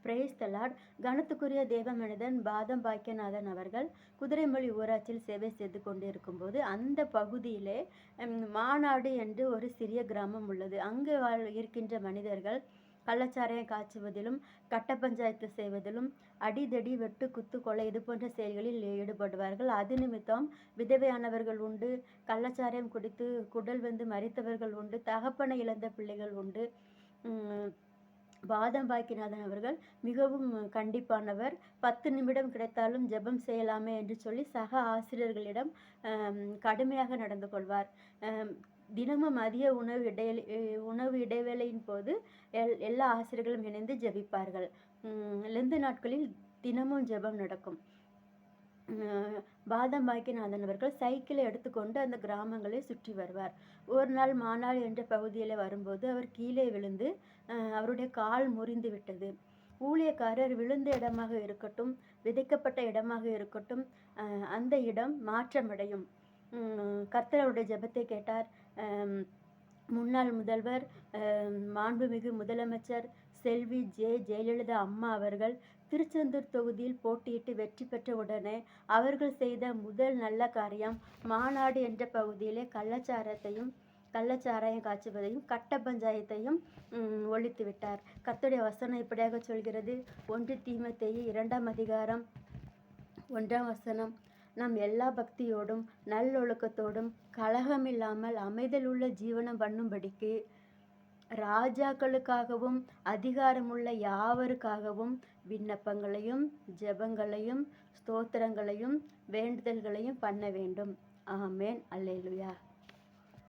Praise the Lord. கனத்துக்குரிய தேவ மனிதன் பாதம் பாக்கியநாதன் அவர்கள் குதிரைமொழி ஊராட்சியில் சேவை செய்து கொண்டிருக்கும்போது அந்த பகுதியிலே மாநாடு என்று ஒரு சிறிய கிராமம் உள்ளது. அங்கு இருக்கின்ற மனிதர்கள் கள்ளச்சாராயம் காய்ச்சுவதிலும் கட்ட பஞ்சாயத்து செய்வதிலும் அடிதடி வெட்டு குத்து கொலை இது போன்ற செயல்களில் ஈடுபடுவார்கள். அது நிமித்தம் விதவையானவர்கள் உண்டு, கள்ளச்சாராயம் குடித்து குடல் வந்து மரித்தவர்கள் உண்டு, தகப்பனை இழந்த பிள்ளைகள் உண்டு. பாதம் பாக்கியநாதன் அவர்கள் மிகவும் கண்டிப்பானவர். 10 நிமிடம் கிடைத்தாலும் ஜெபம் செய்யலாமே என்று சொல்லி சக ஆசிரியர்களிடம் கடுமையாக நடந்து கொள்வார். தினமும் மதிய உணவு இடைவேளையின் போது எல்லா ஆசிரியர்களும் இணைந்து ஜெபிப்பார்கள். லெந்து நாட்களில் தினமும் ஜெபம் நடக்கும். பாதம் பாக்கியநாதன் அவர்கள் சைக்கிளை எடுத்துக்கொண்டு அந்த கிராமங்களை சுற்றி வருவார். ஒரு நாள் மாநாடு என்ற பகுதியில் வரும்போது அவர் கீழே விழுந்து அவருடைய கால் முறிந்து விட்டது. ஊழியக்காரர் விழுந்த இடமாக இருக்கட்டும், விதைக்கப்பட்ட இடமாக இருக்கட்டும், அந்த இடம் மாற்றமடையும். கர்த்தர் அவருடைய ஜெபத்தை கேட்டார். முன்னாள் முதல்வர், மாண்புமிகு முதலமைச்சர் செல்வி ஜெயலலிதா அம்மா அவர்கள் திருச்செந்தூர் தொகுதியில் போட்டியிட்டு வெற்றி பெற்ற உடனே அவர்கள் செய்த முதல் நல்ல காரியம் மாநாடு என்ற பகுதியிலே கள்ளச்சாராயம் காய்ச்சுவதையும் கட்ட பஞ்சாயத்தையும் ஒழித்து விட்டார். கர்த்தருடைய வசனம் இப்படியாக சொல்கிறது. 1 தீமோத்தேயு 2ஆம் அதிகாரம் 1ஆம் வசனம். நாம் எல்லா பக்தியோடும் நல்லொழுக்கத்தோடும் கலகமில்லாமல் அமைதல் உள்ள ஜீவனம் பண்ணும்படிக்கு ராஜாக்களுக்காகவும் அதிகாரமுள்ள யாவருக்காகவும் விண்ணப்பங்களையும் ஜெபங்களையும் ஸ்தோத்திரங்களையும் வேண்டுதல்களையும் பண்ண வேண்டும். ஆமேன். அல்லேலூயா.